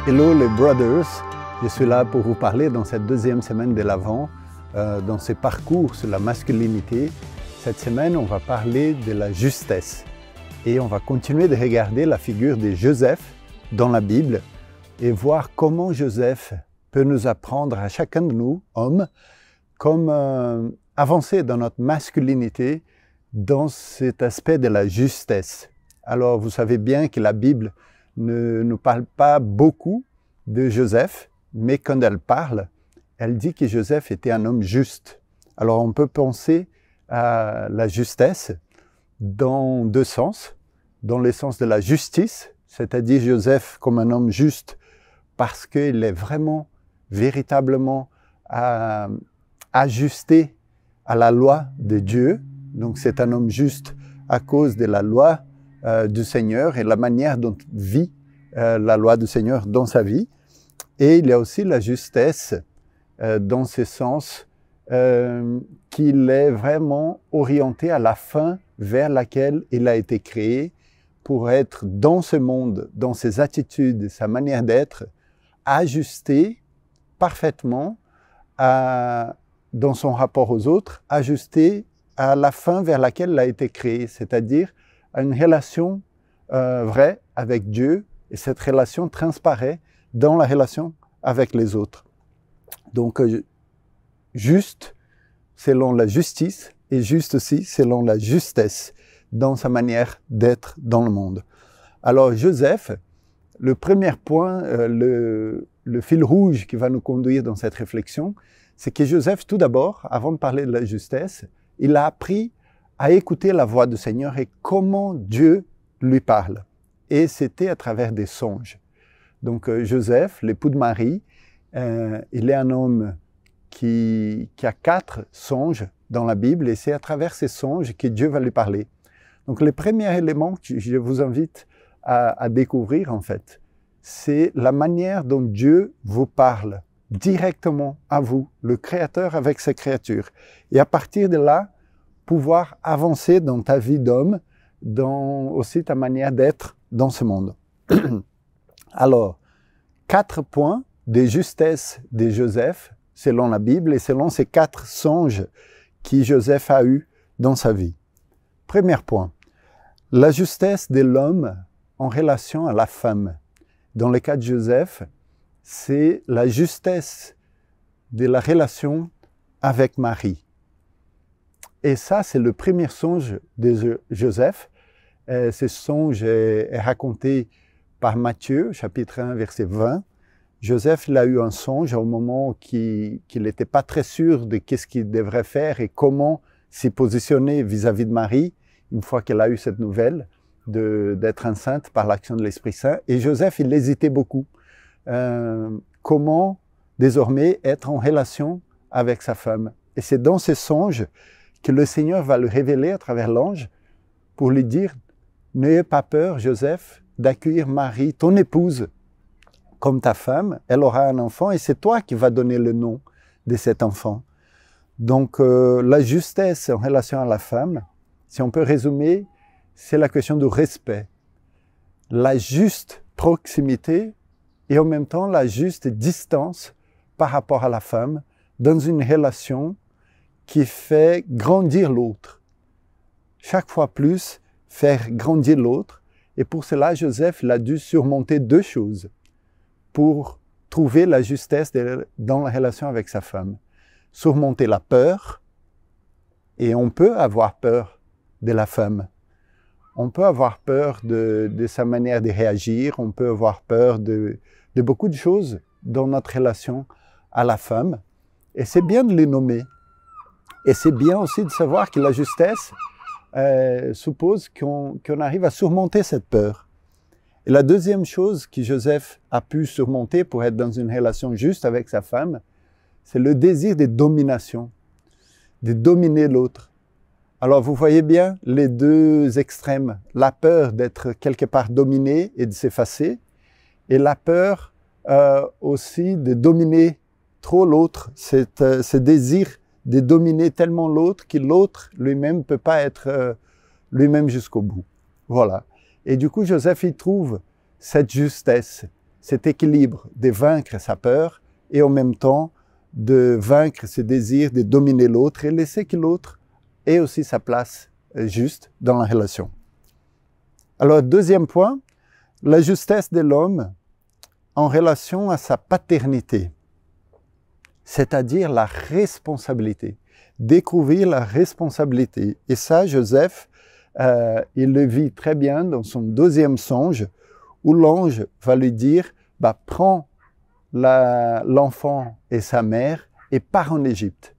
Hello les brothers, je suis là pour vous parler dans cette deuxième semaine de l'Avent, dans ce parcours sur la masculinité. Cette semaine, on va parler de la justesse et on va continuer de regarder la figure de Joseph dans la Bible et voir comment Joseph peut nous apprendre à chacun de nous, hommes, comme avancer dans notre masculinité dans cet aspect de la justesse. Alors, vous savez bien que la Bible ne nous parle pas beaucoup de Joseph, mais quand elle parle, elle dit que Joseph était un homme juste. Alors, on peut penser à la justesse dans deux sens. Dans le sens de la justice, c'est-à-dire Joseph comme un homme juste parce qu'il est vraiment, véritablement ajusté à la loi de Dieu. Donc, c'est un homme juste à cause de la loi du Seigneur et la manière dont il vit la loi du Seigneur dans sa vie. Et il y a aussi la justesse dans ce sens qu'il est vraiment orienté à la fin vers laquelle il a été créé pour être dans ce monde, dans ses attitudes, sa manière d'être, ajusté parfaitement dans son rapport aux autres, ajusté à la fin vers laquelle il a été créé, c'est-à-dire à une relation vraie avec Dieu, et cette relation transparaît dans la relation avec les autres. Donc, juste selon la justice, et juste aussi selon la justesse dans sa manière d'être dans le monde. Alors, Joseph, le premier point, le fil rouge qui va nous conduire dans cette réflexion, c'est que Joseph, tout d'abord, avant de parler de la justesse, il a appris à écouter la voix du Seigneur et comment Dieu lui parle. Et c'était à travers des songes. Donc Joseph, l'époux de Marie, il est un homme qui a 4 songes dans la Bible et c'est à travers ces songes que Dieu va lui parler. Donc le premier élément que je vous invite à découvrir en fait, c'est la manière dont Dieu vous parle directement à vous, le Créateur avec ses créatures. Et à partir de là, pouvoir avancer dans ta vie d'homme, dans aussi ta manière d'être dans ce monde. Alors, 4 points de justesse de Joseph, selon la Bible, et selon ces 4 songes que Joseph a eus dans sa vie. Premier point, la justesse de l'homme en relation à la femme. Dans le cas de Joseph, c'est la justesse de la relation avec Marie. Et ça, c'est le premier songe de Joseph. Ce songe est raconté par Matthieu, chapitre 1, verset 20. Joseph, il a eu un songe au moment qu'il n'était pas très sûr de qu'est-ce qu'il devrait faire et comment s'y positionner vis-à-vis de Marie, une fois qu'elle a eu cette nouvelle d'être enceinte par l'action de l'Esprit Saint. Et Joseph, il hésitait beaucoup. Comment désormais être en relation avec sa femme. Et c'est dans ces songes que le Seigneur va le révéler à travers l'ange pour lui dire « N'ayez pas peur, Joseph, d'accueillir Marie, ton épouse, comme ta femme. Elle aura un enfant et c'est toi qui vas donner le nom de cet enfant. » Donc, la justesse en relation à la femme, si on peut résumer, c'est la question du respect. La juste proximité et en même temps la juste distance par rapport à la femme dans une relation qui fait grandir l'autre. Chaque fois plus, faire grandir l'autre. Et pour cela, Joseph il a dû surmonter 2 choses pour trouver la justesse dans la relation avec sa femme. Surmonter la peur, et on peut avoir peur de la femme. On peut avoir peur de sa manière de réagir, on peut avoir peur de beaucoup de choses dans notre relation à la femme. Et c'est bien de les nommer. Et c'est bien aussi de savoir que la justesse suppose qu'on arrive à surmonter cette peur. Et la deuxième chose que Joseph a pu surmonter pour être dans une relation juste avec sa femme, c'est le désir de domination, de dominer l'autre. Alors vous voyez bien les 2 extrêmes, la peur d'être quelque part dominé et de s'effacer, et la peur aussi de dominer trop l'autre, ce désir de dominer tellement l'autre que l'autre lui-même ne peut pas être lui-même jusqu'au bout. Voilà. Et du coup, Joseph y trouve cette justesse, cet équilibre de vaincre sa peur et en même temps de vaincre ses désirs, de dominer l'autre et laisser que l'autre ait aussi sa place juste dans la relation. Alors, deuxième point, la justesse de l'homme en relation à sa paternité, c'est-à-dire la responsabilité, découvrir la responsabilité. Et ça, Joseph, il le vit très bien dans son deuxième songe, où l'ange va lui dire, prends l'enfant et sa mère et pars en Égypte.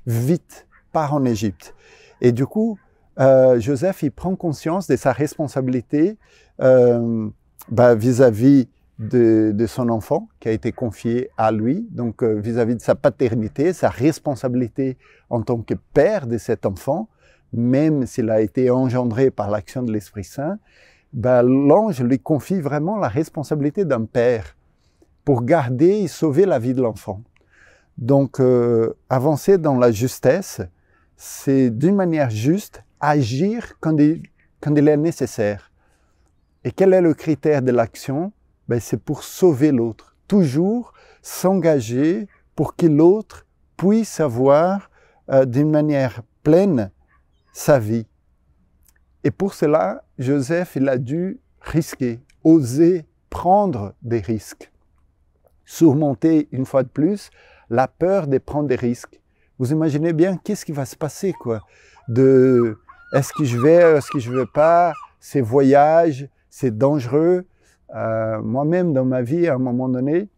Vite, pars en Égypte. Et du coup, Joseph, il prend conscience de sa responsabilité vis-à-vis de son enfant qui a été confié à lui, donc vis-à-vis de sa paternité, sa responsabilité en tant que père de cet enfant, même s'il a été engendré par l'action de l'Esprit Saint, l'ange lui confie vraiment la responsabilité d'un père pour garder et sauver la vie de l'enfant. Donc, avancer dans la justesse, c'est d'une manière juste agir quand il est nécessaire. Et quel est le critère de l'action? C'est pour sauver l'autre. Toujours s'engager pour que l'autre puisse avoir d'une manière pleine sa vie. Et pour cela, Joseph, il a dû risquer, oser prendre des risques. Surmonter, une fois de plus, la peur de prendre des risques. Vous imaginez bien, qu'est-ce qui va se passer, quoi? Est-ce que je vais, est-ce que je ne vais pas? Ces voyages, c'est dangereux. Moi-même, dans ma vie, à un moment donné,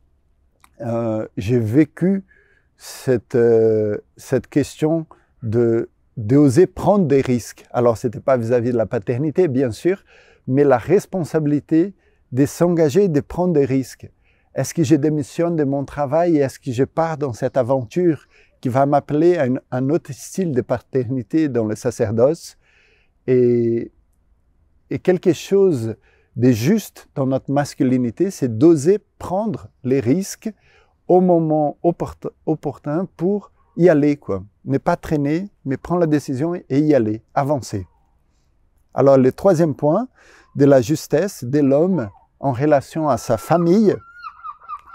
j'ai vécu cette question d'oser prendre des risques. Alors, ce n'était pas vis-à-vis de la paternité, bien sûr, mais la responsabilité de s'engager et de prendre des risques. Est-ce que je démissionne de mon travail et est-ce que je pars dans cette aventure qui va m'appeler à un autre style de paternité dans le sacerdoce et quelque chose de juste dans notre masculinité, c'est d'oser prendre les risques au moment opportun pour y aller, quoi. Ne pas traîner, mais prendre la décision et y aller, avancer. Alors, le troisième point de la justesse de l'homme en relation à sa famille,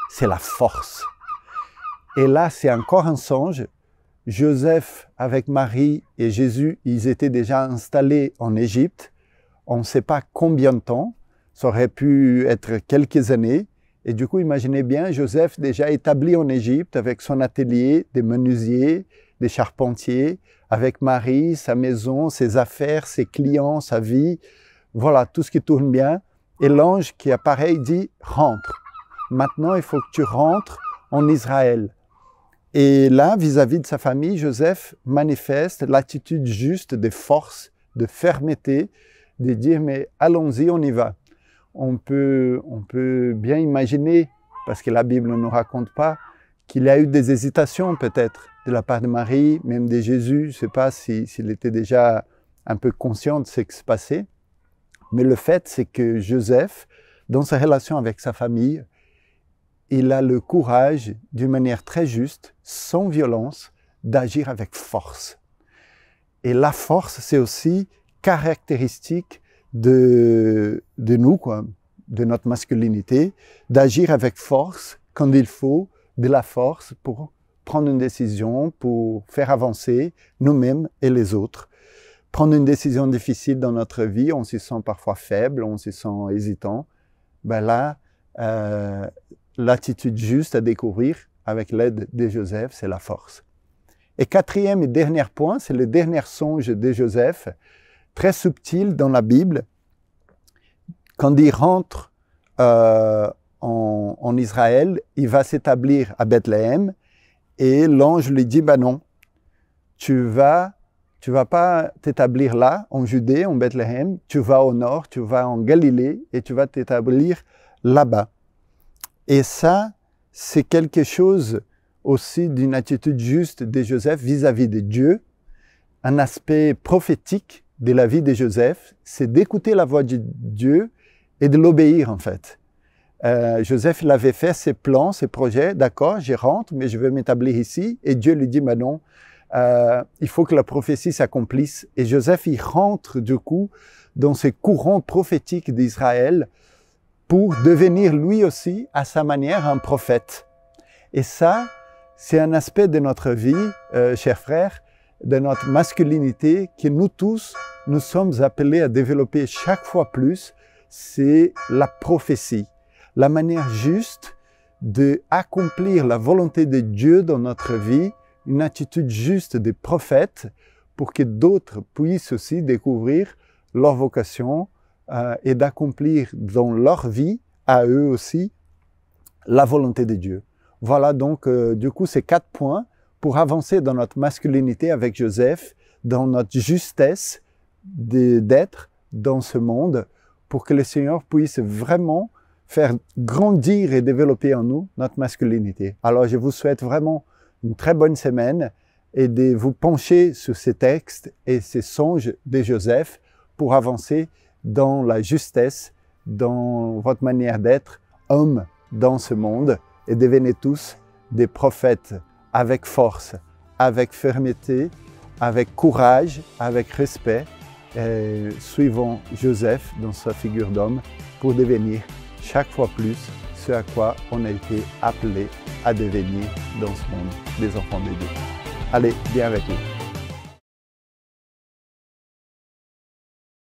c'est la force. Et là, c'est encore un songe. Joseph, avec Marie et Jésus, ils étaient déjà installés en Égypte. On ne sait pas combien de temps. Ça aurait pu être quelques années. Et du coup, imaginez bien, Joseph déjà établi en Égypte avec son atelier, des menuisiers, des charpentiers, avec Marie, sa maison, ses affaires, ses clients, sa vie. Voilà, tout ce qui tourne bien. Et l'ange qui apparaît, il dit « Rentre ». Maintenant, il faut que tu rentres en Israël. Et là, vis-à-vis de sa famille, Joseph manifeste l'attitude juste de force, de fermeté, de dire « mais allons-y, on y va ». On peut bien imaginer, parce que la Bible ne nous raconte pas, qu'il y a eu des hésitations peut-être de la part de Marie, même de Jésus. Je ne sais pas s'il était déjà un peu conscient de ce qui se passait. Mais le fait, c'est que Joseph, dans sa relation avec sa famille, il a le courage, d'une manière très juste, sans violence, d'agir avec force. Et la force, c'est aussi caractéristique de nous, quoi, de notre masculinité, d'agir avec force quand il faut, de la force pour prendre une décision, pour faire avancer nous-mêmes et les autres. Prendre une décision difficile dans notre vie, on se sent parfois faible, on se sent hésitant. Là, l'attitude juste à découvrir avec l'aide de Joseph, c'est la force. Et quatrième et dernier point, c'est le dernier songe de Joseph, très subtil dans la Bible. Quand il rentre en Israël, il va s'établir à Bethléem et l'ange lui dit, non, tu vas pas t'établir là, en Judée, en Bethléem, tu vas au nord, tu vas en Galilée et tu vas t'établir là-bas. Et ça, c'est quelque chose aussi d'une attitude juste de Joseph vis-à-vis de Dieu. Un aspect prophétique de la vie de Joseph, c'est d'écouter la voix de Dieu et de l'obéir en fait. Joseph, il avait fait ses plans, ses projets, d'accord, je rentre, mais je veux m'établir ici. Et Dieu lui dit, non, il faut que la prophétie s'accomplisse. Et Joseph, il rentre du coup dans ces courants prophétiques d'Israël pour devenir lui aussi, à sa manière, un prophète. Et ça, c'est un aspect de notre vie, chers frères, de notre masculinité, que nous tous, nous sommes appelés à développer chaque fois plus, c'est la prophétie, la manière juste d'accomplir la volonté de Dieu dans notre vie, une attitude juste des prophètes, pour que d'autres puissent aussi découvrir leur vocation et d'accomplir dans leur vie, à eux aussi, la volonté de Dieu. Voilà donc, du coup, ces 4 points pour avancer dans notre masculinité avec Joseph, dans notre justesse d'être dans ce monde, pour que le Seigneur puisse vraiment faire grandir et développer en nous notre masculinité. Alors, je vous souhaite vraiment une très bonne semaine et de vous pencher sur ces textes et ces songes de Joseph pour avancer dans la justesse, dans votre manière d'être homme dans ce monde et devenez tous des prophètes avec force, avec fermeté, avec courage, avec respect, suivant Joseph dans sa figure d'homme pour devenir chaque fois plus ce à quoi on a été appelé à devenir dans ce monde des enfants de Dieu. Allez, bien avec nous.